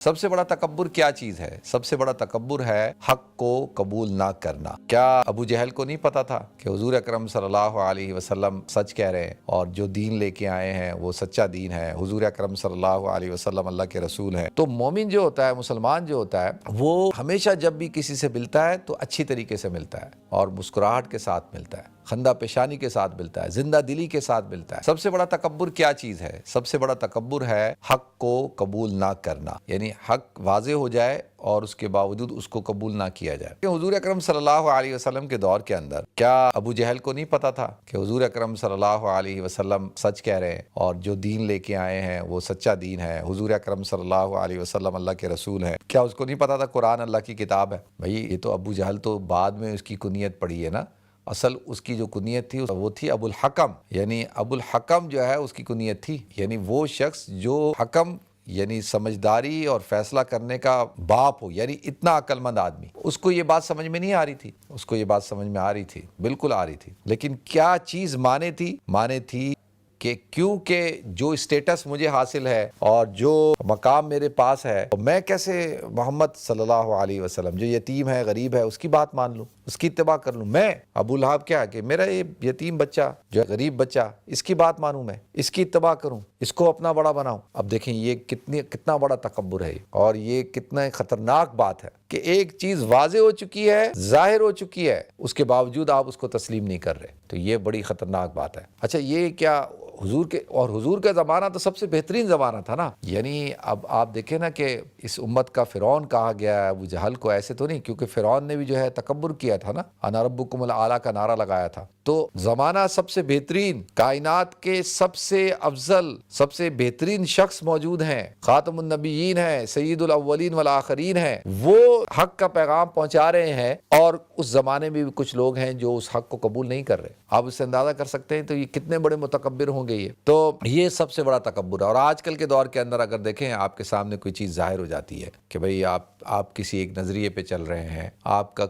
سب سے بڑا تکبر کیا چیز ہے؟ سب سے بڑا تکبر ہے حق کو قبول نہ کرنا۔ کیا ابو جہل کو نہیں پتا تھا کہ حضور اکرم صلی اللہ علیہ وسلم سچ کہہ رہے ہیں اور جو دین لے کے آئے ہیں وہ سچا دین ہے، حضور اکرم صلی اللہ علیہ وسلم اللہ کے رسول ہیں؟ تو مومن جو ہوتا ہے، مسلمان جو ہوتا ہے، وہ ہمیشہ جب بھی کسی سے ملتا ہے تو اچھی طریقے سے ملتا ہے اور مسکراہٹ کے ساتھ ملتا ہے، خندہ پیشانی کے ساتھ ملتا ہے، زندہ دلی کے ساتھ ملتا ہے۔ سب سے بڑا تکبر کیا چیز ہے؟ سب سے بڑا تکبر ہے حق کو قبول نہ کرنا، یعنی حق واضح ہو جائے اور اس کے باوجود اس کو قبول نہ کیا جائے۔ کہ حضور اکرم صلی اللہ علیہ وسلم کے دور کے اندر کیا ابو جہل کو نہیں پتا تھا کہ حضور اکرم صلی اللہ علیہ وسلم سچ کہہ رہے ہیں اور جو دین لے کے آئے ہیں وہ سچا دین ہے، حضور اکرم صلی اللہ علیہ وسلم اللہ کے رسول ہیں؟ کیا اس کو نہیں پتا تھا قرآن اللہ کی کتاب ہے؟ بھائی یہ تو ابو جہل تو بعد میں اس کی کنیت پڑی ہے نا، اصل اس کی جو کنیت تھی وہ تھی ابو الحکم، یعنی ابو الحکم جو ہے اس کی کنیت تھی، یعنی وہ شخص جو حکم یعنی سمجھداری اور فیصلہ کرنے کا باپ ہو، یعنی اتنا عقل مند آدمی۔ اس کو یہ بات سمجھ میں نہیں آ رہی تھی، اس کو یہ بات سمجھ میں آ رہی تھی، بالکل آ رہی تھی، لیکن کیا چیز مانے تھی کہ کیونکہ جو اسٹیٹس مجھے حاصل ہے اور جو مقام میرے پاس ہے، میں کیسے محمد صلی اللہ علیہ وسلم جو یتیم ہے، غریب ہے، اس کی بات مان لوں، اس کی اتباع کر لوں؟ میں ابو لہب کیا کہ میرا یہ یتیم بچہ جو ہے، غریب بچہ، اس کی بات مانوں، میں اس کی اتباع کروں، اس کو اپنا بڑا بناؤں؟ اب دیکھیں یہ کتنا بڑا تکبر ہے اور یہ کتنا خطرناک بات ہے کہ ایک چیز واضح ہو چکی ہے، ظاہر ہو چکی ہے، اس کے باوجود آپ اس کو تسلیم نہیں کر رہے، تو یہ بڑی خطرناک بات ہے۔ اچھا یہ کیا حضور کا زمانہ تو سب سے بہترین زمانہ تھا نا، یعنی اب آپ دیکھیں نا کہ اس امت کا فرعون کہا گیا ہے، ابو جہل کو ایسے تو نہیں، کیونکہ فرعون نے بھی جو ہے تکبر کیا تھا نا، انا ربکم الاعلی کا نعرہ لگایا تھا۔ تو زمانہ سب سے بہترین، کائنات کے سب سے افضل، سب سے بہترین شخص موجود ہیں، خاتم النبیین ہیں، سید الاولین والآخرین ہیں، وہ حق کا پیغام پہنچا رہے ہیں، اور اس زمانے میں بھی کچھ لوگ ہیں جو اس حق کو قبول نہیں کر رہے۔ آپ اس سے اندازہ کر سکتے ہیں تو یہ کتنے بڑے متکبر ہوں گے۔ تو یہ سب سے بڑا تکبر ہے۔ اور آج کل کے دور کے اندر اگر دیکھیں، آپ کے سامنے کوئی چیز ظاہر ہو جاتی ہے کہ بھئی آپ کسی ایک نظریے پہ چل رہے ہیں، آپ کا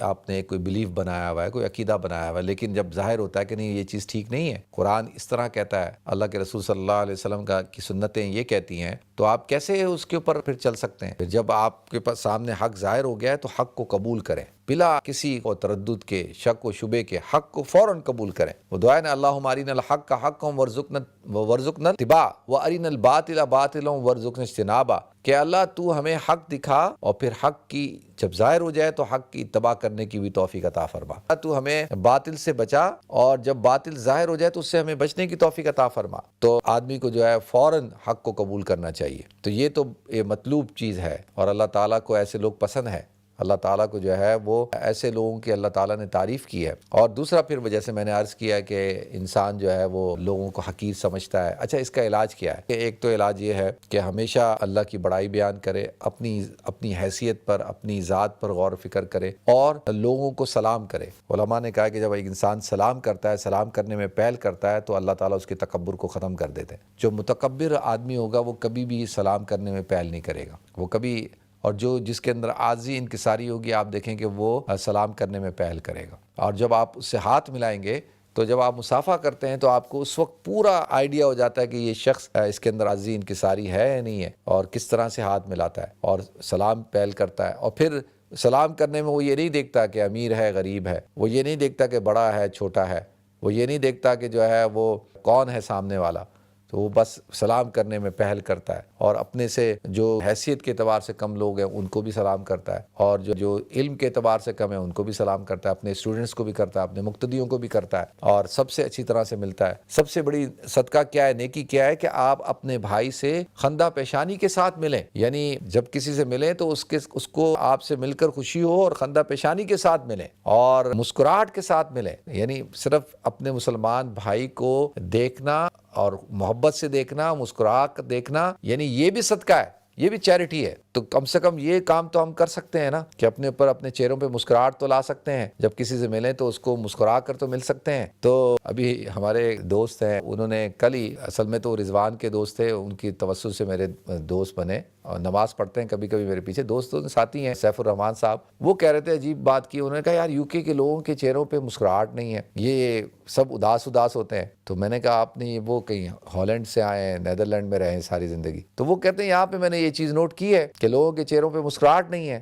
آپ نے کوئی بلیف بنایا ہوا ہے، کوئی عقیدہ بنایا ہوا ہے، لیکن جب ظاہر ہوتا ہے کہ نہیں یہ چیز ٹھیک نہیں ہے، قرآن اس طرح کہتا ہے، اللہ کے رسول صلی اللہ علیہ وسلم کی سنتیں یہ کہتی ہیں، تو آپ کیسے اس کے اوپر پھر چل سکتے ہیں؟ جب آپ کے پاس سامنے حق ظاہر ہو گیا ہے تو حق کو قبول کریں، بلا کسی کو تردد کے، شک و شبے کے، حق کو فوراً قبول کریں۔ وہ دعائیں اللہم ارنا الحق حقا وارزقنا اتباع وارنا الباطل باطلا وارزقنا اجتنابا، کہ اللہ تو ہمیں حق دکھا اور پھر حق کی جب ظاہر ہو جائے تو حق کی اتباع کرنے کی بھی توفیق عطا فرما، تو ہمیں باطل سے بچا اور جب باطل ظاہر ہو جائے تو اس سے ہمیں بچنے کی توفیق عطا فرما۔ تو آدمی کو جو ہے فوراً حق کو قبول کرنا چاہیے، تو یہ تو یہ مطلوب چیز ہے، اور اللہ تعالیٰ کو ایسے لوگ پسند ہے، اللہ تعالیٰ کو جو ہے وہ ایسے لوگوں کی اللہ تعالیٰ نے تعریف کی ہے۔ اور دوسرا پھر جیسے میں نے عرض کیا کہ انسان جو ہے وہ لوگوں کو حقیر سمجھتا ہے۔ اچھا اس کا علاج کیا ہے؟ کہ ایک تو علاج یہ ہے کہ ہمیشہ اللہ کی بڑائی بیان کرے، اپنی حیثیت پر، اپنی ذات پر غور و فکر کرے، اور لوگوں کو سلام کرے۔ علماء نے کہا کہ جب ایک انسان سلام کرتا ہے، سلام کرنے میں پہل کرتا ہے، تو اللہ تعالیٰ اس کے تکبر کو ختم کر دیتے ہیں۔ جو متکبر آدمی ہوگا وہ کبھی بھی سلام کرنے میں پہل نہیں کرے گا، وہ کبھی، اور جس کے اندر عاجزی انکساری ہوگی، آپ دیکھیں کہ وہ سلام کرنے میں پہل کرے گا۔ اور جب آپ اس سے ہاتھ ملائیں گے تو جب آپ مصافحہ کرتے ہیں تو آپ کو اس وقت پورا آئیڈیا ہو جاتا ہے کہ یہ شخص اس کے اندر عاجزی انکساری ہے یا نہیں ہے، اور کس طرح سے ہاتھ ملاتا ہے اور سلام پہل کرتا ہے۔ اور پھر سلام کرنے میں وہ یہ نہیں دیکھتا کہ امیر ہے غریب ہے، وہ یہ نہیں دیکھتا کہ بڑا ہے چھوٹا ہے، وہ یہ نہیں دیکھتا کہ جو ہے وہ کون ہے سامنے والا، تو وہ بس سلام کرنے میں پہل کرتا ہے، اور اپنے سے جو حیثیت کے اعتبار سے کم لوگ ہیں ان کو بھی سلام کرتا ہے، اور جو علم کے اعتبار سے کم ہے ان کو بھی سلام کرتا ہے، اپنے اسٹوڈنٹس کو بھی کرتا ہے، اپنے مقتدیوں کو بھی کرتا ہے، اور سب سے اچھی طرح سے ملتا ہے۔ سب سے بڑی صدقہ کیا ہے، نیکی کیا ہے، کہ آپ اپنے بھائی سے خندہ پیشانی کے ساتھ ملیں، یعنی جب کسی سے ملیں تو اس کو آپ سے مل کر خوشی ہو، اور خندہ پیشانی کے ساتھ ملیں اور مسکراہٹ کے ساتھ ملیں، یعنی صرف اپنے مسلمان بھائی کو دیکھنا اور محبت سے دیکھنا، مسکرا کر دیکھنا، یعنی یہ بھی صدقہ ہے، یہ بھی چیریٹی ہے۔ تو کم سے کم یہ کام تو ہم کر سکتے ہیں نا کہ اپنے اوپر اپنے چہروں پہ مسکراہٹ تو لا سکتے ہیں. جب کسی سے ملیں تو اس کو مسکرا کر تو مل سکتے ہیں. تو ابھی ہمارے دوست ہیں, انہوں نے کل ہی, اصل میں تو رضوان کے دوست تھے, ان کی توسط سے میرے دوست بنے اور نماز پڑھتے ہیں کبھی کبھی میرے پیچھے, دوستوں ساتھی ہیں سیف الرحمان صاحب. وہ کہہ رہے تھے عجیب بات کی, انہوں نے کہا یار یو کے لوگوں کے چہروں پہ مسکراہٹ نہیں ہے, یہ سب اداس ہوتے ہیں. تو میں نے کہا آپ نے وہ کہیں ہالینڈ سے آئے ہیں, نیدرلینڈ میں رہے ہیں ساری زندگی, تو وہ کہتے ہیں یہاں پہ میں نے یہ چیز نوٹ کی ہے کہ لوگوں کے چہروں پہ مسکراہٹ نہیں ہے.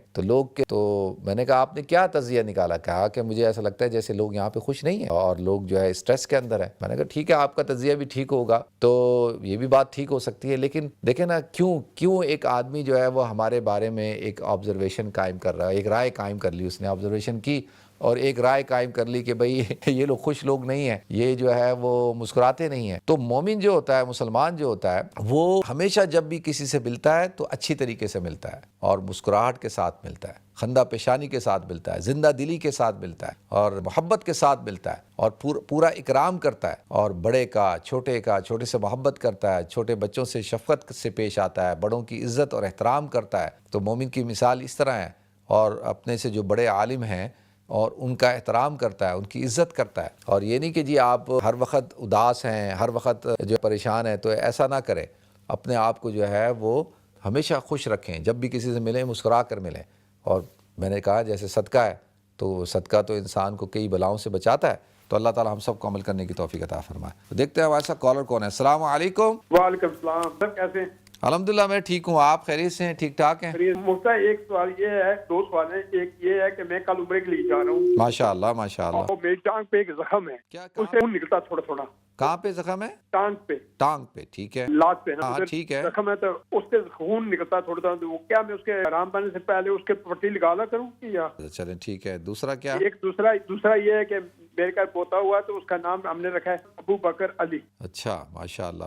تو میں نے کہا آپ نے کیا تجزیہ نکالا؟ کہا کہ مجھے ایسا لگتا ہے جیسے لوگ یہاں پہ خوش نہیں ہیں اور لوگ جو ہے اسٹریس کے اندر ہیں. میں نے کہا ٹھیک ہے, آپ کا تجزیہ بھی ٹھیک ہوگا تو یہ بھی بات ٹھیک ہو سکتی ہے, لیکن دیکھیں نا کیوں ایک آدمی جو ہے وہ ہمارے بارے میں ایک آبزرویشن قائم کر رہا ہے, ایک رائے قائم کر لی, اس نے آبزرویشن کی اور ایک رائے قائم کر لی کہ بھئی یہ لوگ خوش لوگ نہیں ہیں, یہ جو ہے وہ مسکراتے نہیں ہیں. تو مومن جو ہوتا ہے, مسلمان جو ہوتا ہے, وہ ہمیشہ جب بھی کسی سے ملتا ہے تو اچھی طریقے سے ملتا ہے اور مسکراہٹ کے ساتھ ملتا ہے, خندہ پیشانی کے ساتھ ملتا ہے, زندہ دلی کے ساتھ ملتا ہے اور محبت کے ساتھ ملتا ہے اور پورا اکرام کرتا ہے اور بڑے کا چھوٹے سے محبت کرتا ہے, چھوٹے بچوں سے شفقت سے پیش آتا ہے, بڑوں کی عزت اور احترام کرتا ہے. تو مومن کی مثال اس طرح ہے, اور اپنے سے جو بڑے عالم ہیں اور ان کا احترام کرتا ہے, ان کی عزت کرتا ہے. اور یہ نہیں کہ جی آپ ہر وقت اداس ہیں, ہر وقت جو پریشان ہیں, تو ایسا نہ کریں. اپنے آپ کو جو ہے وہ ہمیشہ خوش رکھیں, جب بھی کسی سے ملیں مسکرا کر ملیں. اور میں نے کہا جیسے صدقہ ہے, تو صدقہ تو انسان کو کئی بلاؤں سے بچاتا ہے. تو اللہ تعالی ہم سب کو عمل کرنے کی توفیق عطا فرمائے. تو دیکھتے ہیں ہمارے ساتھ کالر کون ہے. السلام علیکم. وعلیکم السلام. سر کیسے ہیں؟ الحمدللہ میں ٹھیک ہوں, آپ خیریت سے ہیں, ٹھیک ٹھاک ہیں؟ مفتا ایک سوال یہ ہے, دو سوال ہیں. ایک یہ ہے کہ میں کل عمرے کے لیے جا رہا ہوں. ماشاءاللہ ماشاءاللہ. اور میری ٹانگ پہ ایک زخم ہے, اس سے خون نکلتا تھوڑا تھوڑا. کہاں پہ زخم ہے؟ ٹانگ پہ. ٹھیک ہے, لات پہ نا, ہاں ٹھیک ہے. زخم ہے تو اس سے خون نکلتا تھوڑا تھوڑا. وہ کیا میں اس کے آرام پانے سے پہلے اس کے پٹی لگانا کروں یا؟ چلیں ٹھیک ہے. دوسرا کیا؟ ایک دوسرا یہ ہے کہ میرے کا پوتا ہوا تو اس کا نام ہم نے رکھا ہے ابو بکر علی. اچھا ماشاءاللہ.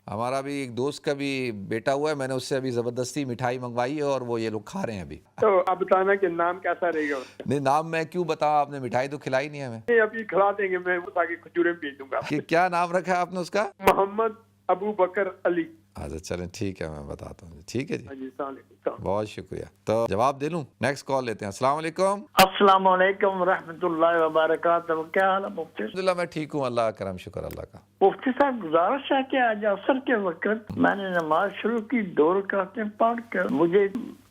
ہمارا بھی ایک دوست کا بھی بیٹا ہوا ہے, میں نے اس سے ابھی زبردستی مٹھائی منگوائی ہے اور وہ یہ لوگ کھا رہے ہیں ابھی. تو اب بتانا کہ نام کیسا رہے گا؟ نہیں نام میں کیوں بتاؤں, آپ نے مٹھائی تو کھلائی نہیں ہمیں. ابھی کھلا دیں گے, میں تاکہ کھجوریں بھیج دوں گا. کیا نام رکھا ہے آپ نے اس کا؟ محمد ابو بکر علی. اچھا چلیں ٹھیک ہے, میں بتاتا ہوں. ٹھیک ہے جی, السلام علیکم. بہت شکریہ. تو جواب دے لوں, نیکسٹ کال لیتے ہیں. السلام علیکم. السلام علیکم ورحمۃ اللہ وبرکاتہ. کیا حال ہے مفتی؟ الحمدللہ میں ٹھیک ہوں, اللہ کرم, شکر اللہ کا. مفتی صاحب گزارش ہے کہ آج عصر کے وقت میں نے نماز شروع کی, 2 رکعتیں پڑھ کر مجھے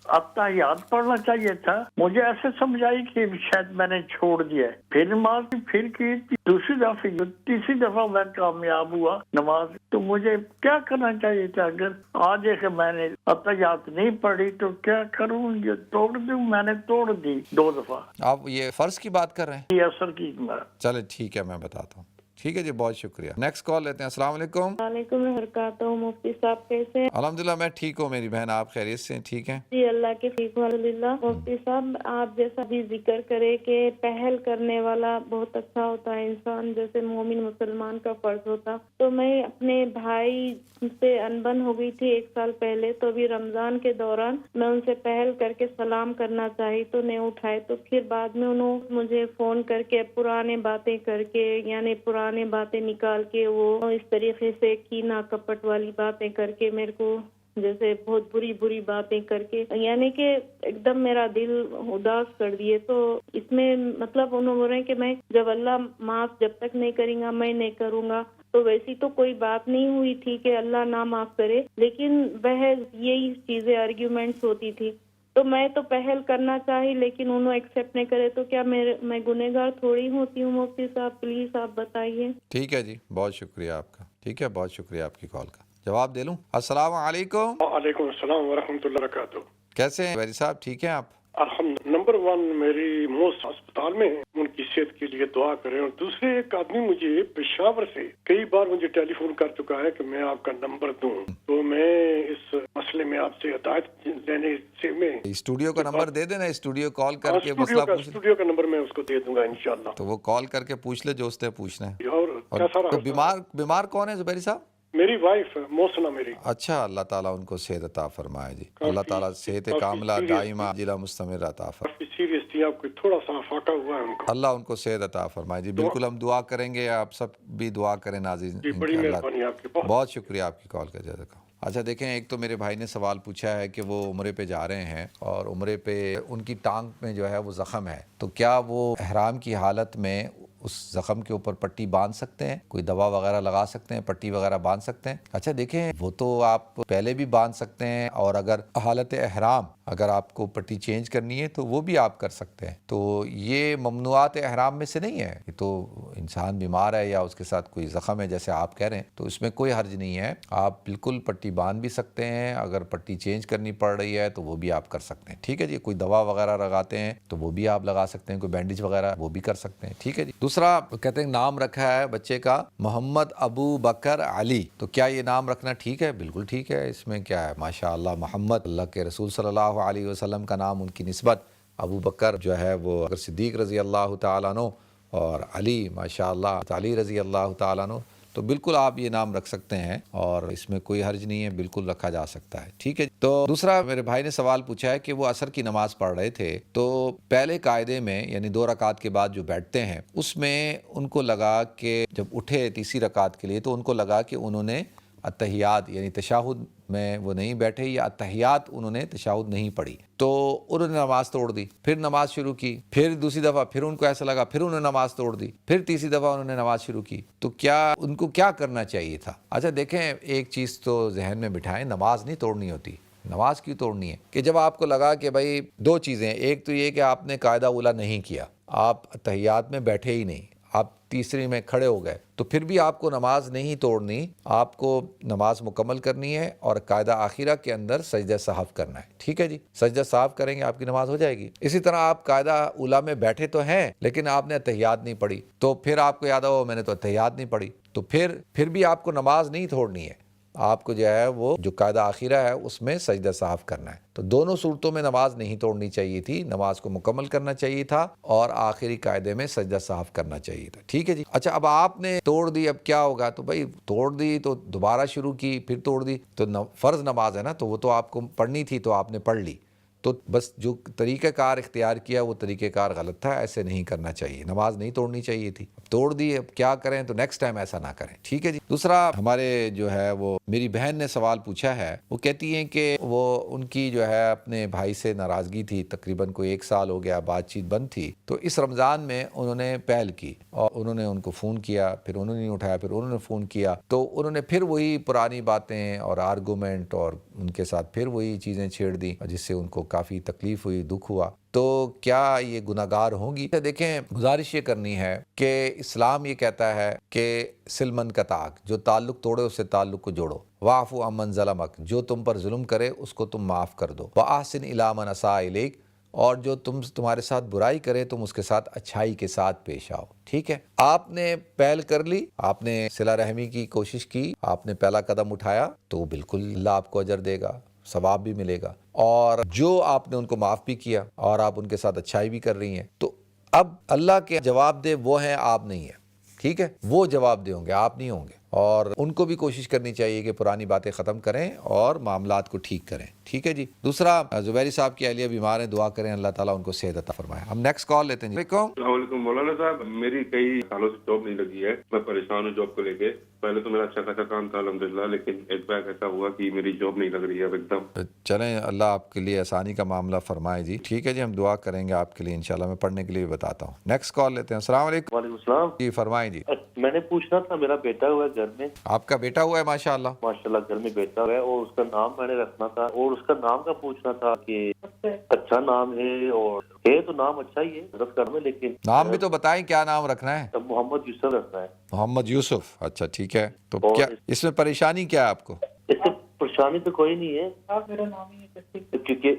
اتحیات پڑھنا چاہیے تھا. مجھے ایسے سمجھائی کہ شاید میں نے چھوڑ دیا ہے. پھر نماز پھر کی, دوسری دفعہ تیسری دفعہ میں کامیاب ہوا نماز. تو مجھے کیا کرنا چاہیے تھا؟ اگر آج کہ میں نے اتحیات نہیں پڑھی تو کیا کروں؟ یہ توڑ دوں؟ میں نے توڑ دی 2 دفعہ. آپ یہ فرض کی بات کر رہے ہیں؟ یہ عصر کی. چلے ٹھیک ہے, میں بتاتا ہوں. ٹھیک ہے جی, بہت شکریہ. نیکسٹ کال لیتے ہیں. السلام علیکم. وعلیکم وبرکاتہ. مفتی صاحب کیسے ہیں؟ الحمدللہ میں ٹھیک ہوں میری بہن, آپ خیریت سے ہیں؟ ٹھیک ہیں جی اللہ کے ٹھیک ہوں الحمدللہ. مفتی صاحب آپ جیسا بھی ذکر کرے کہ پہل کرنے والا بہت اچھا ہوتا ہے انسان, جیسے مومن مسلمان کا فرض ہوتا. تو میں اپنے بھائی سے انبن ہو گئی تھی 1 سال پہلے, تو ابھی رمضان کے دوران میں ان سے پہل کر کے سلام کرنا چاہی تو نہیں اٹھائے. تو پھر بعد میں انہوں مجھے فون کر کے پرانے باتیں کر کے, یعنی پرانے باتیں نکال کے, وہ اس طریقے سے کینہ کپٹ والی باتیں کر کے میرے کو جیسے بہت بری باتیں کر کے, یعنی کہ ایک دم میرا دل اداس کر دیے. تو اس میں مطلب انہوں بول رہے ہیں کہ میں جب اللہ معاف جب تک نہیں کریں گا میں نہیں کروں گا. تو ویسی تو کوئی بات نہیں ہوئی تھی کہ اللہ نہ معاف کرے, لیکن بحث یہی چیزیں آرگیومنٹس ہوتی تھی. تو میں تو پہل کرنا چاہی لیکن انہوں ایکسیپٹ نہیں کرے. تو کیا میں گنہگار تھوڑی ہوتی ہوں؟ مفتی صاحب پلیز آپ بتائیے. ٹھیک ہے جی, بہت شکریہ آپ کا. ٹھیک ہے, بہت شکریہ آپ کی کال کا. جواب دے لوں. السلام علیکم. وعلیکم السلام ورحمۃ اللہ وبرکاتہ. کیسے ہیں ویری صاحب, ٹھیک ہیں آپ؟ الحمد. نمبر 1 میری موس اسپتال میں ہیں, ان کی صحت کے لیے دعا کریں. اور دوسرے ایک آدمی مجھے پشاور سے کئی بار مجھے ٹیلی فون کر چکا ہے کہ میں آپ کا نمبر دوں, تو میں اس مسئلے میں آپ سے ہدایت لینے سے میں اسٹوڈیو کا نمبر دے دینا, اسٹوڈیو کال کر کے مسئلہ پوچھ. اسٹوڈیو کا نمبر میں اس کو دے دوں گا انشاءاللہ. تو وہ کال کر کے پوچھ لے جو اس نے پوچھنا ہے. اور کیسا رہا؟ بیمار کون ہے زبیری صاحب؟ میری وائف محسنہ میری. اچھا, اللہ تعالیٰ ان کو صحت عطا فرمائے جی. اللہ تعالیٰ صحت کاملہ دائمہ عاجلہ مستمرہ عطا فرمائے. کافی سیریس تھی, آپ کو تھوڑا سا فاقہ ہوا ہے ان کو. اللہ ان کو صحت عطا فرمائے جی. بالکل ہم دعا کریں گے, آپ سب بھی دعا کریں ناظرین. جی بڑی مہربانی آپ کی. بہت شکریہ آپ کی کال کا. جزاک اللہ. اچھا دیکھیں، ایک تو میرے بھائی نے سوال پوچھا ہے کہ وہ عمرے پہ جا رہے ہیں اور عمرے پہ ان کی ٹانگ میں جو ہے وہ زخم ہے، تو کیا وہ احرام کی حالت میں اس زخم کے اوپر پٹی باندھ سکتے ہیں؟ کوئی دوا وغیرہ لگا سکتے ہیں، پٹی وغیرہ باندھ سکتے ہیں؟ اچھا دیکھیں، وہ تو آپ پہلے بھی باندھ سکتے ہیں، اور اگر حالت احرام اگر آپ کو پٹی چینج کرنی ہے تو وہ بھی آپ کر سکتے ہیں۔ تو یہ ممنوعات احرام میں سے نہیں ہے، یہ تو انسان بیمار ہے یا اس کے ساتھ کوئی زخم ہے جیسے آپ کہہ رہے ہیں تو اس میں کوئی حرج نہیں ہے، آپ بالکل پٹی باندھ بھی سکتے ہیں، اگر پٹی چینج کرنی پڑ رہی ہے تو وہ بھی آپ کر سکتے ہیں، ٹھیک ہے جی۔ کوئی دوا وغیرہ لگاتے ہیں تو وہ بھی آپ لگا سکتے ہیں، کوئی بینڈیج وغیرہ وہ بھی کر سکتے ہیں، ٹھیک ہے جی۔ دوسرا کہتے ہیں نام رکھا ہے بچے کا محمد ابو بکر علی، تو کیا یہ نام رکھنا ٹھیک ہے؟ بالکل ٹھیک ہے، اس میں کیا ہے، ماشاء اللہ محمد، اللہ کے رسول صلی اللہ علیہ وسلم کا نام، ان کی نسبت ابو بکر جو ہے وہ اگر صدیق رضی اللہ تعالیٰ عنہ، اور علی ماشاء اللہ علی رضی اللہ تعالیٰ عنہ، تو بالکل آپ یہ نام رکھ سکتے ہیں اور اس میں کوئی حرج نہیں ہے، بالکل رکھا جا سکتا ہے، ٹھیک ہے۔ تو دوسرا میرے بھائی نے سوال پوچھا ہے کہ وہ عصر کی نماز پڑھ رہے تھے تو پہلے قاعدے میں یعنی 2 رکعت کے بعد جو بیٹھتے ہیں اس میں ان کو لگا کہ جب اٹھے تیسری رکعت کے لیے تو ان کو لگا کہ انہوں نے التحیات یعنی تشہد میں وہ نہیں بیٹھے، یا التحیات انہوں نے تشہد نہیں پڑھی، تو انہوں نے نماز توڑ دی، پھر نماز شروع کی، پھر دوسری دفعہ پھر ان کو ایسا لگا، پھر انہوں نے نماز توڑ دی، پھر تیسری دفعہ انہوں نے نماز شروع کی، تو کیا ان کو کیا کرنا چاہیے تھا؟ اچھا دیکھیں، ایک چیز تو ذہن میں بٹھائیں، نماز نہیں توڑنی ہوتی۔ نماز کیوں توڑنی ہے؟ کہ جب آپ کو لگا کہ بھائی 2 چیزیں، ایک تو یہ کہ آپ نے قاعدہ اولیٰ نہیں کیا، آپ التحیات میں بیٹھے ہی نہیں، آپ تیسری میں کھڑے ہو گئے، تو پھر بھی آپ کو نماز نہیں توڑنی، آپ کو نماز مکمل کرنی ہے اور قاعدہ آخرہ کے اندر سجدہ سہو کرنا ہے، ٹھیک ہے جی۔ سجدہ سہو کریں گے آپ کی نماز ہو جائے گی۔ اسی طرح آپ قاعدہ اولیٰ میں بیٹھے تو ہیں لیکن آپ نے التحیات نہیں پڑھی، تو پھر آپ کو یاد ہو میں نے تو التحیات نہیں پڑھی، تو پھر بھی آپ کو نماز نہیں توڑنی ہے، آپ کو جو ہے وہ جو قاعدہ آخرہ ہے اس میں سجدہ سہو کرنا ہے۔ تو دونوں صورتوں میں نماز نہیں توڑنی چاہیے تھی، نماز کو مکمل کرنا چاہیے تھا اور آخری قاعدے میں سجدہ سہو کرنا چاہیے تھا، ٹھیک ہے جی۔ اچھا اب آپ نے توڑ دی، اب کیا ہوگا؟ تو بھائی توڑ دی تو دوبارہ شروع کی، پھر توڑ دی تو فرض نماز ہے نا، تو وہ تو آپ کو پڑھنی تھی تو آپ نے پڑھ لی، تو بس جو طریقہ کار اختیار کیا وہ طریقہ کار غلط تھا، ایسے نہیں کرنا چاہیے، نماز نہیں توڑنی چاہیے تھی، توڑ دی، اب کیا کریں؟ تو نیکسٹ ٹائم ایسا نہ کریں، ٹھیک ہے جی۔ دوسرا ہمارے جو ہے وہ میری بہن نے سوال پوچھا ہے، وہ کہتی ہیں کہ وہ ان کی جو ہے اپنے بھائی سے ناراضگی تھی، تقریباً کوئی 1 سال ہو گیا، بات چیت بند تھی، تو اس رمضان میں انہوں نے پہل کی اور انہوں نے ان کو فون کیا، پھر انہوں نے نہیں اٹھایا، پھر انہوں نے فون کیا، تو انہوں نے پھر وہی پرانی باتیں اور آرگومنٹ اور ان کے ساتھ پھر وہی چیزیں چھیڑ دی جس سے ان کو کافی تکلیف ہوئی، دکھ ہوا، تو کیا یہ گناہگار ہوں گی؟ دیکھیں، گزارش یہ کرنی ہے کہ اسلام یہ کہتا ہے کہ سل من قطعک، جو تعلق توڑے اس سے تعلق کو جوڑو، واعفو عمن ظلمک، جو تم پر ظلم کرے اس کو تم معاف کر دو، واحسن الی من اساء الیک، اور جو تمہارے ساتھ برائی کرے تم اس کے ساتھ اچھائی کے ساتھ پیش آؤ، ٹھیک ہے۔ آپ نے پہل کر لی، آپ نے صلہ رحمی کی کوشش کی، آپ نے پہلا قدم اٹھایا، تو بالکل اللہ آپ کو اجر دے گا، ثواب بھی ملے گا، اور جو آپ نے ان کو معاف بھی کیا اور آپ ان کے ساتھ اچھائی بھی کر رہی ہیں، تو اب اللہ کے جواب دے وہ ہیں، آپ نہیں ہیں، ٹھیک ہے، وہ جواب دے ہوں گے، آپ نہیں ہوں گے، اور ان کو بھی کوشش کرنی چاہیے کہ پرانی باتیں ختم کریں اور معاملات کو ٹھیک کریں، ٹھیک ہے جی۔ دوسرا زبیری صاحب کی اہلیہ بیمار ہیں، دعا کریں اللہ تعالیٰ ان کو صحت عطا فرمائے۔ ہم نیکسٹ کال لیتے ہیں جی۔ السلام علیکم مولانا صاحب، میری کئی سالوں سے جاب نہیں لگی ہے، میں پریشان ہوں جاب کو لے کے۔ پہلے تو میرا اچھا خاصا کام تھا الحمدللہ، لیکن ایک بار ایسا ہوا کہ میری جاب نہیں لگ رہی ہے اب ایک دم۔ چلیں اللہ آپ کے لیے آسانی کا معاملہ فرمائے جی، ٹھیک ہے جی، ہم دعا کریں گے آپ کے لیے انشاءاللہ، میں پڑھنے کے لیے بھی بتاتا ہوں۔ نیکسٹ کال لیتے ہیں۔ السلام علیکم۔ وعلیکم السلام جی فرمائیں جی۔ میں نے پوچھنا تھا، میرا بیٹا ہوا ہے گھر میں، آپ کا بیٹا ہوا ہے ماشاءاللہ؟ ماشاءاللہ گھر میں بیٹا ہوا ہے، اور اس کا نام میں نے رکھنا تھا، اور اس کا نام کا پوچھنا تھا کہ اچھا نام ہے، اور ہے تو نام اچھا ہی ہے حضرت گھر میں، لیکن نام بھی تو بتائیں کیا نام رکھنا ہے؟ محمد یوسف رکھنا ہے۔ محمد یوسف، اچھا ٹھیک ہے، تو کیا اس میں پریشانی کیا ہے آپ کو؟ اس سے پریشانی تو کوئی نہیں ہے، میرا نام ہی ہے، کیونکہ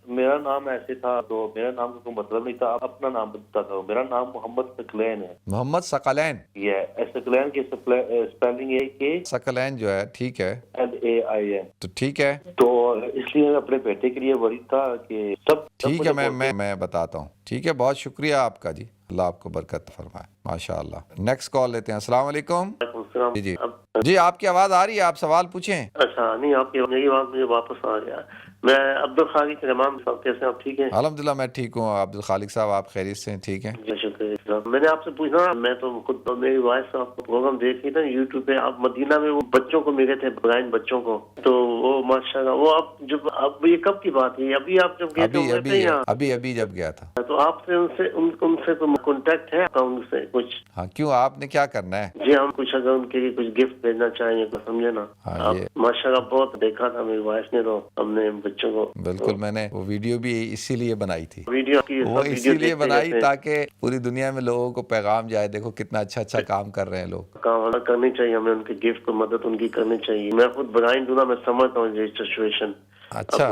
میرا نام ایسے تھا تو میرا نام کا کوئی مطلب نہیں تھا، اپنا نام بتاتا تھا، میرا نام محمد ثقلین ہے۔ محمد ثقلین؟ یہ ثقلین کی سپیلنگ ہے کہ ثقلین جو ہے، ٹھیک ہے، LAIN، تو ٹھیک ہے، تو اس لیے اپنے بیٹے کے لیے ورید تھا کہ سب ٹھیک ہے، میں بتاتا ہوں، ٹھیک ہے، بہت شکریہ آپ کا جی، اللہ آپ کو برکت فرمائے، ماشاء اللہ۔ نیکسٹ کال لیتے ہیں۔ السلام علیکم۔ السلام. جی جی آپ کی آواز آ رہی ہے, آپ سوال پوچھیں. اچھا نہیں, آپ کی میری بات مجھے واپس آ گیا. میں عبدالخالق امام صاحب, کیسے ہیں آپ, ٹھیک ہیں؟ الحمدللہ میں ٹھیک ہوں. عبدالخالق صاحب آپ خیریت سے ہیں, ٹھیک ہیں؟ جی شکریہ. میں نے آپ سے پوچھنا, میں تو خود میری وائف آپ کا پروگرام دیکھ رہی تھا یوٹیوب پہ, آپ مدینہ میں وہ بچوں کو ملے تھے, بلائنڈ بچوں کو, تو وہ ماشاء اللہ وہ آپ جب اب یہ کب کی بات ہے, ابھی آپ جب گئے تھے ابھی جب گیا تھا, تو آپ سے ان سے کانٹیکٹ ہے ان سے کچھ؟ ہاں کیوں, آپ نے کیا کرنا ہے؟ جی ہم کچھ اگر ان کے لیے کچھ گفٹ بھیجنا چاہیں تو سمجھے نا. ماشاء اللہ بہت دیکھا تھا میری وائف نے, تو ہم نے بچوں کو بالکل, میں نے وہ ویڈیو بھی اسی لیے بنائی تھی, وہ اسی لیے بنائی تاکہ پوری دنیا میں لوگوں کو پیغام جائے, دیکھو کتنا اچھا کام کر رہے ہیں لوگ. کام کرنی چاہیے ہمیں, ان کے گفٹ کو مدد ان کی کرنی چاہیے. میں خود بلائنڈ ہوں نا, میں سمجھتا ہوں یہ سچویشن. اچھا,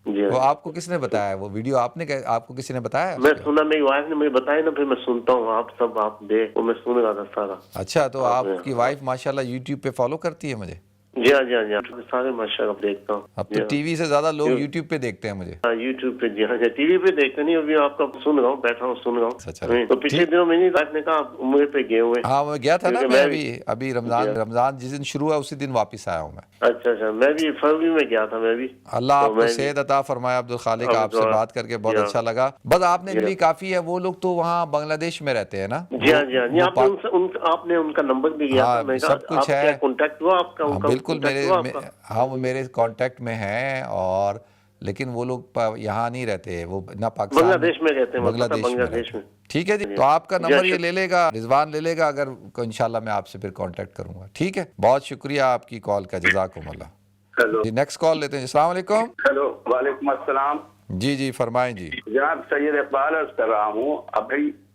جی وہ آپ کو کس نے بتایا وہ ویڈیو, آپ کو کسی نے بتایا؟ میں سنا, میری وائف نے مجھے بتایا نا, پھر میں سنتا ہوں, آپ دے وہ میں سن رہا تھا سارا. اچھا, تو آپ کی وائف ماشاءاللہ یوٹیوب پہ فالو کرتی ہے مجھے؟ جی ہاں, سارے ماشاء اللہ دیکھتا ہوں. اب تو ٹی وی سے زیادہ لوگ یوٹیوب پہ دیکھتے ہیں مجھے. یوٹیوب پہ, جی ہاں, ٹی وی پہ دیکھتے نہیں, ابھی آپ کا سن رہا ہوں, بیٹھا ہوں سن رہا ہوں. تو پچھلے دنوں میری وائف نے کہا آپ عمرے پہ گئے ہوئے. ہاں میں گیا تھا نا, میں ابھی رمضان جس دن شروع ہوا اسی دن واپس آیا ہوں میں. اچھا, میں بھی فروری میں گیا تھا. میں بھی, اللہ آپ کو صحت عطا فرمائے. عبدالخالق آپ سے بات کر کے بہت اچھا لگا. بس آپ نے ملی کافی ہے, وہ لوگ تو وہاں بنگلہ دیش میں رہتے ہیں نا. جی ہاں, آپ نے ان کا نمبر بھی لیا تھا, میں سب کچھ ہے, کانٹیکٹ ہوا آپ کا؟ بالکل ہاں وہ میرے کانٹیکٹ میں ہیں, اور لیکن وہ لوگ یہاں نہیں رہتے, وہ نہ پاکستان, بنگلہ دیش میں رہتے ہیں, بنگلہ دیش میں. ٹھیک ہے جی, تو آپ کا نمبر یہ لے لے گا, رضوان لے لے گا, اگر انشاءاللہ میں آپ سے پھر کانٹیکٹ کروں گا. ٹھیک ہے, بہت شکریہ آپ کی کال کا, جزاکم اللہ. ہیلو جی نیکسٹ کال لیتے ہیں. السلام علیکم. ہیلو, وعلیکم السلام. جی فرمائیں. جی جناب سید اقبال عرض کر رہا ہوں.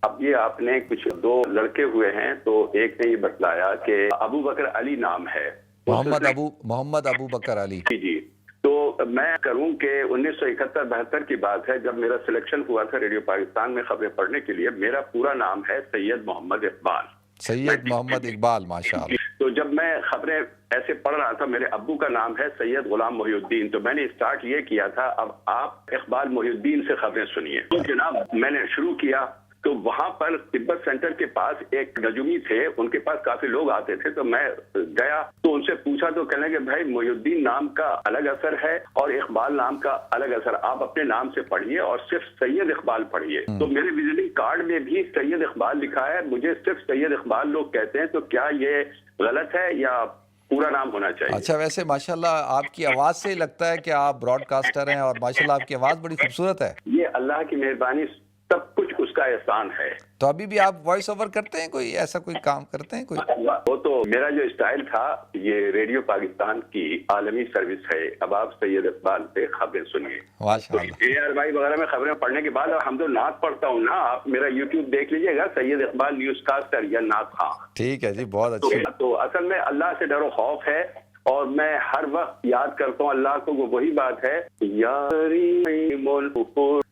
اب یہ آپ نے کچھ 2 لڑکے ہوئے ہیں, تو ایک نے یہ بتلایا کہ ابو بکر علی نام ہے, محمد ابو بکر علی. جی تو میں کروں کہ 1971-72 کی بات ہے, جب میرا سلیکشن ہوا تھا ریڈیو پاکستان میں خبریں پڑھنے کے لیے. میرا پورا نام ہے سید محمد اقبال. سید محمد اقبال, ماشاءاللہ. تو جب میں خبریں ایسے پڑھ رہا تھا, میرے ابو کا نام ہے سید غلام محی الدین, تو میں نے اسٹارٹ یہ کیا تھا, اب آپ اقبال محی الدین سے خبریں سنیے. تو جناب میں نے شروع کیا, تو وہاں پر تبت سینٹر کے پاس ایک نجومی تھے, ان کے پاس کافی لوگ آتے تھے. تو میں گیا تو ان سے پوچھا, تو کہنے کہ بھائی محی الدین نام کا الگ اثر ہے اور اقبال نام کا الگ اثر, آپ اپنے نام سے پڑھیے اور صرف سید اقبال پڑھیے. تو میرے وزٹنگ کارڈ میں بھی سید اقبال لکھا ہے, مجھے صرف سید اقبال لوگ کہتے ہیں. تو کیا یہ غلط ہے یا پورا نام ہونا چاہیے؟ اچھا, ویسے ماشاءاللہ آپ کی آواز سے لگتا ہے کہ آپ براڈ کاسٹر ہیں, اور ماشاءاللہ آپ کی آواز بڑی خوبصورت ہے. یہ اللہ کی مہربانی, سب کچھ اس کا احسان ہے. تو ابھی بھی آپ وائس اوور کرتے ہیں, کوئی ایسا کوئی کام کرتے ہیں کوئی؟ وہ تو میرا جو اسٹائل تھا, یہ ریڈیو پاکستان کی عالمی سروس ہے. اب آپ سید اقبال سے خبریں سنیے. ماشاءاللہ. ARY وغیرہ میں خبریں پڑھنے کے بعد ہم تو نعت پڑھتا ہوں نا, آپ میرا یوٹیوب دیکھ لیجیے گا, سید اقبال نیوز کاسٹر یا نعت خواں. ٹھیک ہے جی, بہت اچھی. تو اصل میں اللہ سے ڈر و خوف ہے, اور میں ہر وقت یاد کرتا ہوں اللہ کو. وہ وہی بات ہے, یاری ملک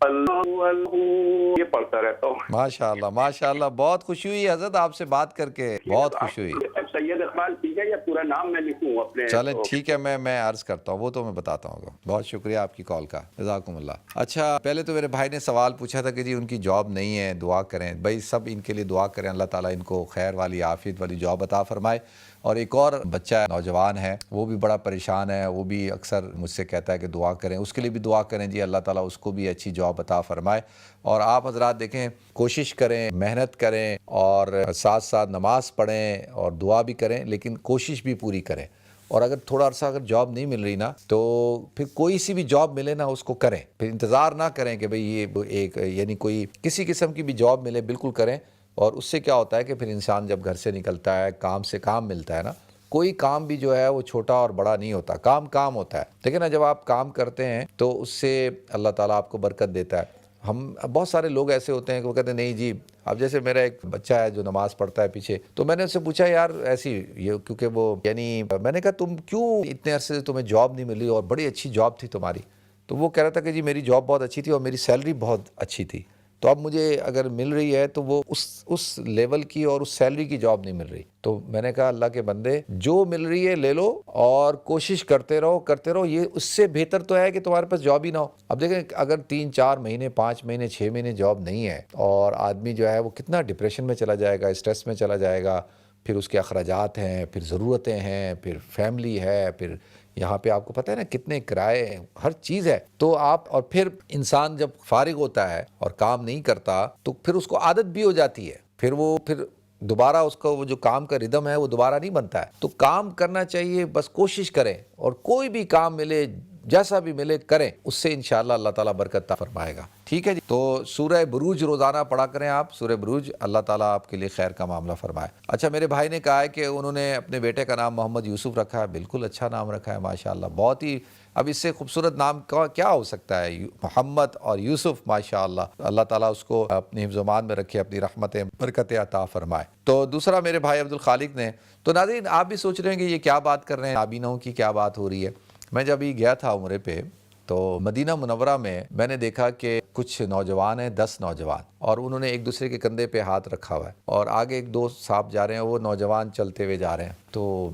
اللہ, یہ پڑھتا رہتا ہوں. ماشاءاللہ ماشاءاللہ, بہت خوشی ہوئی حضرت آپ سے بات کر کے, بہت خوشی ہوئی. سید اقبال ٹھیک ہے, یا پورا نام میں لکھوں اپنے؟ چلیں ٹھیک ہے, میں عرض کرتا ہوں, وہ تو میں بتاتا ہوں. بہت شکریہ آپ کی کال کا, جزاکم اللہ. اچھا, پہلے تو میرے بھائی نے سوال پوچھا تھا کہ جی ان کی جاب نہیں ہے, دعا کریں. بھائی سب ان کے لیے دعا کریں, اللہ تعالیٰ ان کو خیر والی عافیت والی جاب عطا فرمائے. اور ایک اور بچہ نوجوان ہے, وہ بھی بڑا پریشان ہے, وہ بھی اکثر مجھ سے کہتا ہے کہ دعا کریں, اس کے لیے بھی دعا کریں جی, اللہ تعالیٰ اس کو بھی اچھی جاب عطا فرمائے. اور آپ حضرات دیکھیں, کوشش کریں, محنت کریں, اور ساتھ ساتھ نماز پڑھیں اور دعا بھی کریں, لیکن کوشش بھی پوری کریں. اور اگر تھوڑا عرصہ اگر جاب نہیں مل رہی نا, تو پھر کوئی سی بھی جاب ملے نا اس کو کریں, پھر انتظار نہ کریں کہ بھئی یہ ایک یعنی کوئی کسی قسم کی بھی جاب ملے, بالکل کریں. اور اس سے کیا ہوتا ہے کہ پھر انسان جب گھر سے نکلتا ہے, کام سے کام ملتا ہے نا, کوئی کام بھی جو ہے وہ چھوٹا اور بڑا نہیں ہوتا, کام ہوتا ہے. لیکن نا جب آپ کام کرتے ہیں تو اس سے اللہ تعالیٰ آپ کو برکت دیتا ہے. ہم بہت سارے لوگ ایسے ہوتے ہیں کہ وہ کہتے ہیں نہیں جی, اب جیسے میرا ایک بچہ ہے جو نماز پڑھتا ہے پیچھے, تو میں نے اس سے پوچھا یار ایسی یہ, کیونکہ وہ یعنی میں نے کہا تم کیوں اتنے عرصے سے تمہیں جاب نہیں ملی اور بڑی اچھی جاب تھی تمہاری؟ تو وہ کہہ رہا تھا کہ جی میری جاب بہت اچھی تھی اور میری سیلری بہت اچھی تھی, تو اب مجھے اگر مل رہی ہے تو وہ اس لیول کی اور اس سیلری کی جاب نہیں مل رہی. تو میں نے کہا اللہ کے بندے, جو مل رہی ہے لے لو اور کوشش کرتے رہو. یہ اس سے بہتر تو ہے کہ تمہارے پاس جاب ہی نہ ہو. اب دیکھیں اگر 3-4 مہینے 5 مہینے 6 مہینے جاب نہیں ہے, اور آدمی جو ہے وہ کتنا ڈپریشن میں چلا جائے گا, اسٹریس میں چلا جائے گا, پھر اس کے اخراجات ہیں، پھر ضرورتیں ہیں، پھر فیملی ہے، پھر یہاں پہ آپ کو پتہ ہے نا کتنے کرائے ہیں، ہر چیز ہے. تو آپ اور پھر انسان جب فارغ ہوتا ہے اور کام نہیں کرتا تو پھر اس کو عادت بھی ہو جاتی ہے، پھر دوبارہ اس کا وہ جو کام کا ردم ہے وہ دوبارہ نہیں بنتا ہے. تو کام کرنا چاہیے، بس کوشش کریں، اور کوئی بھی کام ملے جیسا بھی ملے کریں، اس سے انشاءاللہ اللہ تعالیٰ برکت عطا فرمائے گا. ٹھیک ہے جی. تو سورہ بروج روزانہ پڑھا کریں آپ، سورہ بروج، اللہ تعالیٰ آپ کے لیے خیر کا معاملہ فرمائے. اچھا، میرے بھائی نے کہا ہے کہ انہوں نے اپنے بیٹے کا نام محمد یوسف رکھا ہے. بالکل اچھا نام رکھا ہے ماشاءاللہ، بہت ہی. اب اس سے خوبصورت نام کیا ہو سکتا ہے؟ محمد اور یوسف، ماشاءاللہ. اللہ تعالیٰ اس کو اپنی حفظ و امان میں رکھے، اپنی رحمتیں برکتیں عطا فرمائے. تو دوسرا میرے بھائی عبد الخالق نے، تو ناظرین آپ بھی سوچ رہے ہیں کہ یہ کیا بات کر رہے ہیں، نابینوں کی کیا بات ہو رہی ہے. میں جب ہی گیا تھا عمرے پہ تو مدینہ منورہ میں نے دیکھا کہ کچھ نوجوان ہیں، 10 نوجوان، اور انہوں نے ایک دوسرے کے کندھے پہ ہاتھ رکھا ہوا ہے، اور آگے ایک دو صاحب جا رہے ہیں، وہ نوجوان چلتے ہوئے جا رہے ہیں. تو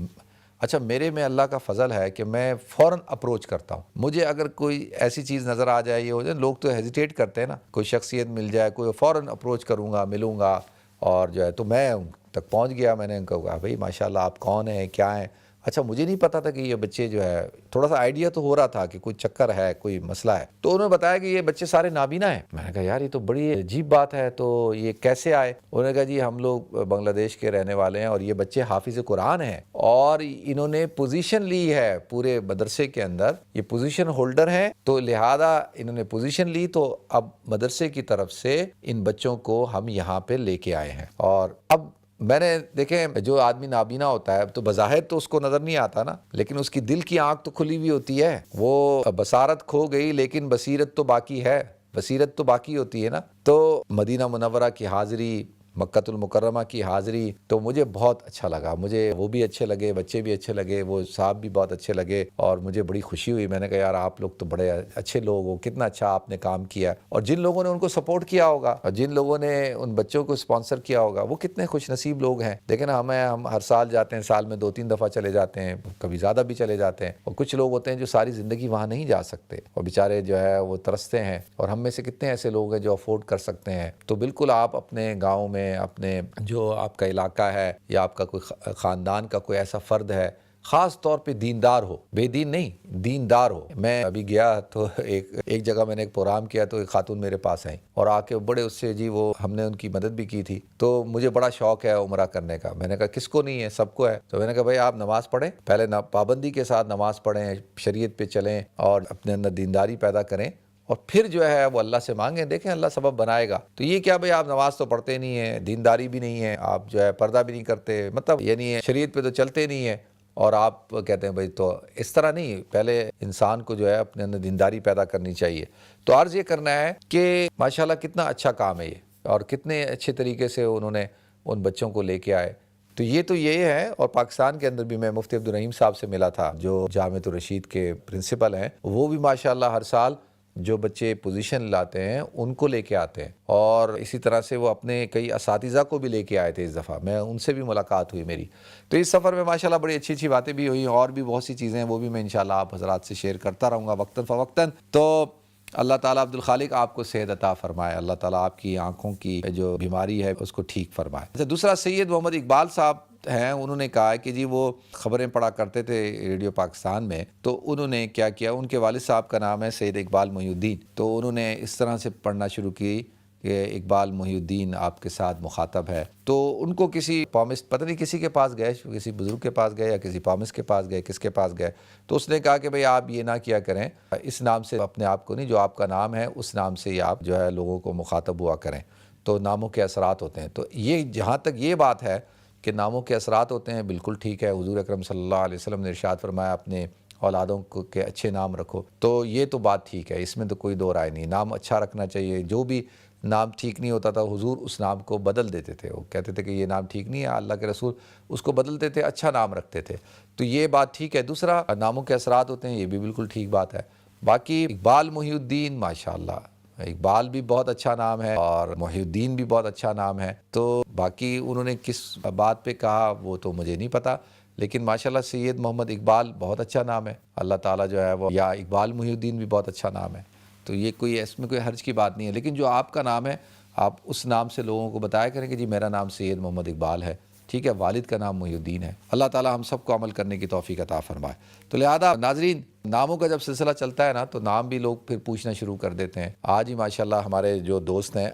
اچھا، میرے میں اللہ کا فضل ہے کہ میں فوراً اپروچ کرتا ہوں. مجھے اگر کوئی ایسی چیز نظر آ جائے، یہ ہو جائے، لوگ تو ہیزیٹیٹ کرتے ہیں نا، کوئی شخصیت مل جائے کوئی، فوراً اپروچ کروں گا، ملوں گا، اور جو ہے تو میں ان تک پہنچ گیا. میں نے ان کو کہا بھائی ماشاءاللہ آپ کون ہیں، کیا ہیں. اچھا، مجھے نہیں پتا تھا کہ یہ بچے جو ہے، تھوڑا سا آئیڈیا تو ہو رہا تھا کہ کوئی چکر ہے، کوئی مسئلہ ہے. تو انہوں نے بتایا کہ یہ بچے سارے نابینا ہیں. میں نے کہا یار یہ تو بڑی عجیب بات ہے، تو یہ کیسے آئے؟ انہوں نے کہا جی ہم لوگ بنگلہ دیش کے رہنے والے ہیں، اور یہ بچے حافظ قرآن ہیں، اور انہوں نے پوزیشن لی ہے پورے مدرسے کے اندر، یہ پوزیشن ہولڈر ہیں، تو لہذا انہوں نے پوزیشن لی، تو اب مدرسے کی طرف سے ان بچوں کو ہم یہاں پہ لے کے آئے ہیں. اور اب میں نے دیکھیں، جو آدمی نابینا ہوتا ہے تو بظاہر تو اس کو نظر نہیں آتا نا، لیکن اس کی دل کی آنکھ تو کھلی ہوئی ہوتی ہے. وہ بصارت کھو گئی لیکن بصیرت تو باقی ہے، بصیرت تو باقی ہوتی ہے نا. تو مدینہ منورہ کی حاضری، مکہ المکرمہ کی حاضری، تو مجھے بہت اچھا لگا. مجھے وہ بھی اچھے لگے، بچے بھی اچھے لگے، وہ صاحب بھی بہت اچھے لگے، اور مجھے بڑی خوشی ہوئی. میں نے کہا یار آپ لوگ تو بڑے اچھے لوگ ہو، کتنا اچھا آپ نے کام کیا. اور جن لوگوں نے ان کو سپورٹ کیا ہوگا، اور جن لوگوں نے ان بچوں کو اسپانسر کیا ہوگا، وہ کتنے خوش نصیب لوگ ہیں. دیکھیں نا، ہم ہر سال جاتے ہیں، سال میں 2-3 دفعہ چلے جاتے ہیں، کبھی زیادہ بھی چلے جاتے ہیں. اور کچھ لوگ ہوتے ہیں جو ساری زندگی وہاں نہیں جا سکتے، اور بیچارے جو ہے وہ ترستے ہیں. اور ہم میں سے کتنے ایسے لوگ ہیں جو افورڈ کر سکتے ہیں. تو بالکل آپ اپنے گاؤں میں، اپنے جو آپ کا علاقہ ہے، یا آپ کا کوئی خاندان کا کوئی ایسا فرد ہے، خاص طور پہ دیندار ہو، بے دین نہیں، دیندار ہو. میں ابھی گیا تو ایک جگہ میں نے ایک پروگرام کیا، تو ایک خاتون میرے پاس آئیں اور آ کے بڑے اس سے جی، وہ ہم نے ان کی مدد بھی کی تھی. تو مجھے بڑا شوق ہے عمرہ کرنے کا. میں نے کہا کس کو نہیں ہے، سب کو ہے. تو میں نے کہا بھائی آپ نماز پڑھیں، پہلے پابندی کے ساتھ نماز پڑھیں، شریعت پہ چلیں، اور اپنے اندر دینداری پیدا کریں، اور پھر جو ہے وہ اللہ سے مانگیں. دیکھیں اللہ سبب بنائے گا. تو یہ کیا بھئی آپ نماز تو پڑھتے نہیں ہیں، دینداری بھی نہیں ہے، آپ جو ہے پردہ بھی نہیں کرتے، مطلب یعنی شریعت پہ تو چلتے نہیں ہیں، اور آپ کہتے ہیں بھئی. تو اس طرح نہیں، پہلے انسان کو جو ہے اپنے اندر دینداری پیدا کرنی چاہیے. تو عرض یہ کرنا ہے کہ ماشاءاللہ کتنا اچھا کام ہے یہ، اور کتنے اچھے طریقے سے انہوں نے ان بچوں کو لے کے آئے. تو یہ ہے. اور پاکستان کے اندر بھی میں مفتی عبدالرحیم صاحب سے ملا تھا، جو جامعۃ الرشید کے پرنسپل ہیں. وہ بھی ماشاءاللہ ہر سال جو بچے پوزیشن لاتے ہیں ان کو لے کے آتے ہیں، اور اسی طرح سے وہ اپنے کئی اساتذہ کو بھی لے کے آئے تھے. اس دفعہ میں ان سے بھی ملاقات ہوئی میری. تو اس سفر میں ماشاءاللہ بڑی اچھی باتیں بھی ہوئی، اور بھی بہت سی چیزیں ہیں، وہ بھی میں انشاءاللہ آپ حضرات سے شیئر کرتا رہوں گا وقتاً فوقتاً. تو اللہ تعالیٰ عبد الخالق آپ کو صحت عطا فرمائے، اللہ تعالیٰ آپ کی آنکھوں کی جو بیماری ہے اس کو ٹھیک فرمائے. اچھا، دوسرا سید محمد اقبال صاحب ہیں، انہوں نے کہا کہ جی وہ خبریں پڑھا کرتے تھے ریڈیو پاکستان میں. تو انہوں نے کیا کیا، ان کے والد صاحب کا نام ہے سید اقبال محی الدین. تو انہوں نے اس طرح سے پڑھنا شروع کی کہ اقبال محی الدین آپ کے ساتھ مخاطب ہے. تو ان کو کسی پامسٹ، پتہ نہیں کسی کے پاس گئے، کسی بزرگ کے پاس گئے یا کسی پامسٹ کے پاس گئے، کس کے پاس گئے. تو اس نے کہا کہ بھئی آپ یہ نہ کیا کریں، اس نام سے اپنے آپ کو نہیں، جو آپ کا نام ہے اس نام سے ہی آپ جو ہے لوگوں کو مخاطب ہوا کریں. تو ناموں کے اثرات ہوتے ہیں. تو یہ جہاں تک یہ بات ہے کہ ناموں کے اثرات ہوتے ہیں، بالکل ٹھیک ہے. حضور اکرم صلی اللہ علیہ وسلم نے ارشاد فرمایا اپنے اولادوں کو کہ اچھے نام رکھو. تو یہ تو بات ٹھیک ہے، اس میں تو کوئی دو رائے نہیں. نام اچھا رکھنا چاہیے. جو بھی نام ٹھیک نہیں ہوتا تھا حضور اس نام کو بدل دیتے تھے. وہ کہتے تھے کہ یہ نام ٹھیک نہیں ہے، اللہ کے رسول اس کو بدلتے تھے، اچھا نام رکھتے تھے. تو یہ بات ٹھیک ہے. دوسرا ناموں کے اثرات ہوتے ہیں، یہ بھی بالکل ٹھیک بات ہے. باقی اقبال محی الدین، ماشاءاللہ اقبال بھی بہت اچھا نام ہے، اور محی الدین بھی بہت اچھا نام ہے. تو باقی انہوں نے کس بات پہ کہا وہ تو مجھے نہیں پتا، لیکن ماشاءاللہ سید محمد اقبال بہت اچھا نام ہے. اللہ تعالیٰ جو ہے وہ، یا اقبال محی الدین بھی بہت اچھا نام ہے. تو یہ کوئی اس میں کوئی حرج کی بات نہیں ہے. لیکن جو آپ کا نام ہے، آپ اس نام سے لوگوں کو بتایا کریں کہ جی میرا نام سید محمد اقبال ہے. ٹھیک ہے, والد کا نام محی الدین ہے. اللہ تعالیٰ ہم سب کو عمل کرنے کی توفیق عطا فرمائے. تو لہذا ناظرین, ناموں کا جب سلسلہ چلتا ہے نا تو نام بھی لوگ پھر پوچھنا شروع کر دیتے ہیں. آج ہی ماشاءاللہ ہمارے جو دوست ہیں,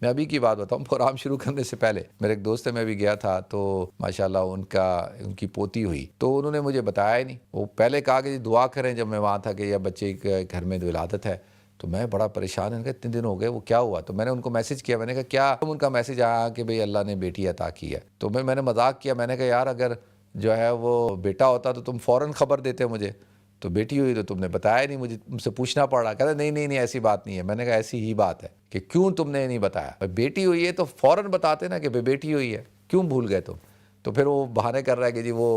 میں ابھی کی بات بتاؤں, پروگرام شروع کرنے سے پہلے میرے ایک دوست ہے, میں بھی گیا تھا تو ماشاءاللہ ان کی پوتی ہوئی, تو انہوں نے مجھے بتایا ہی نہیں. وہ پہلے کہا کہ دعا کریں جب میں وہاں تھا کہ یا بچے کے گھر میں ولادت ہے. تو میں بڑا پریشان ہوں کہ اتنے دن ہو گئے, وہ کیا ہوا؟ تو میں نے ان کو میسج کیا, میں نے کہا کیا؟ ان کا میسج آیا کہ بھئی اللہ نے بیٹی عطا کی ہے. تو میں نے مذاق کیا, میں نے کہا یار اگر جو ہے وہ بیٹا ہوتا تو تم فوراً خبر دیتے مجھے, تو بیٹی ہوئی تو تم نے بتایا نہیں, مجھے تم سے پوچھنا پڑ رہا. کہتا نہیں ایسی بات نہیں ہے. میں نے کہا ایسی ہی بات ہے کہ کیوں تم نے نہیں بتایا؟ بیٹی ہوئی ہے تو فوراً بتاتے نا کہ بیٹی ہوئی ہے, کیوں بھول گئے تم؟ تو پھر وہ بہانے کر رہا ہے کہ جی وہ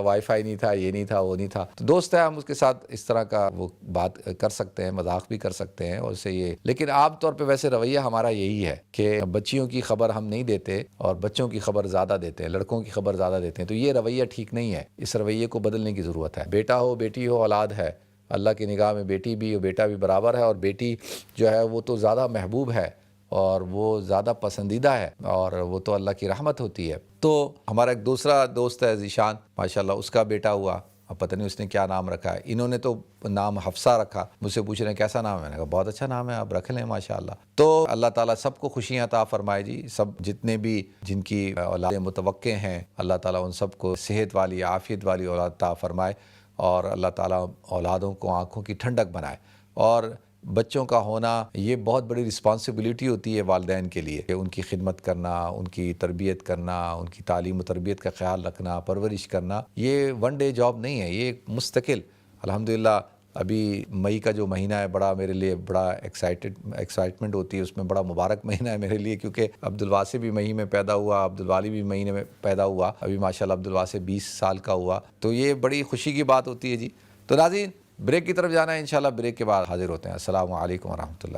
وائی فائی نہیں تھا, یہ نہیں تھا, وہ نہیں تھا. تو دوست ہے, ہم اس کے ساتھ اس طرح کا وہ بات کر سکتے ہیں, مذاق بھی کر سکتے ہیں اور اسے یہ, لیکن عام طور پہ ویسے رویہ ہمارا یہی ہے کہ بچیوں کی خبر ہم نہیں دیتے اور بچوں کی خبر زیادہ دیتے ہیں, لڑکوں کی خبر زیادہ دیتے ہیں. تو یہ رویہ ٹھیک نہیں ہے, اس رویے کو بدلنے کی ضرورت ہے. بیٹا ہو بیٹی ہو, اولاد ہے, اللہ کی نگاہ میں بیٹی بھی اور بیٹا بھی برابر ہے, اور بیٹی جو ہے وہ تو زیادہ محبوب ہے اور وہ زیادہ پسندیدہ ہے, اور وہ تو اللہ کی رحمت ہوتی ہے. تو ہمارا ایک دوسرا دوست ہے ذیشان, ماشاءاللہ اس کا بیٹا ہوا, اب پتہ نہیں اس نے کیا نام رکھا ہے. انہوں نے تو نام حفصہ رکھا. مجھ سے پوچھ رہے ہیں کیسا نام ہے, میں نے کہا بہت اچھا نام ہے, آپ رکھ لیں ماشاءاللہ. تو اللہ تعالیٰ سب کو خوشیاں عطا فرمائے جی. سب جتنے بھی جن کی اولاد متوقع ہیں, اللہ تعالیٰ ان سب کو صحت والی عافیت والی اولاد عطا فرمائے, اور اللہ تعالیٰ اولادوں کو آنکھوں کی ٹھنڈک بنائے. اور بچوں کا ہونا یہ بہت بڑی رسپانسبلٹی ہوتی ہے والدین کے لیے, کہ ان کی خدمت کرنا, ان کی تربیت کرنا, ان کی تعلیم و تربیت کا خیال رکھنا, پرورش کرنا. یہ ون ڈے جاب نہیں ہے, یہ مستقل. الحمدللہ ابھی مئی کا جو مہینہ ہے بڑا میرے لیے بڑا ایکسائٹمنٹ ہوتی ہے, اس میں بڑا مبارک مہینہ ہے میرے لیے, کیونکہ عبدالواسع بھی مئی میں پیدا ہوا, عبدالوالی بھی مہینے میں پیدا ہوا, ابھی ماشاءاللہ عبدالواسع 20 سال کا ہوا. تو یہ بڑی خوشی کی بات ہوتی ہے جی. تو ناظرین, بریک کی طرف جانا ہے انشاءاللہ, بریک کے بعد حاضر ہوتے ہیں. السلام علیکم ورحمۃ اللہ.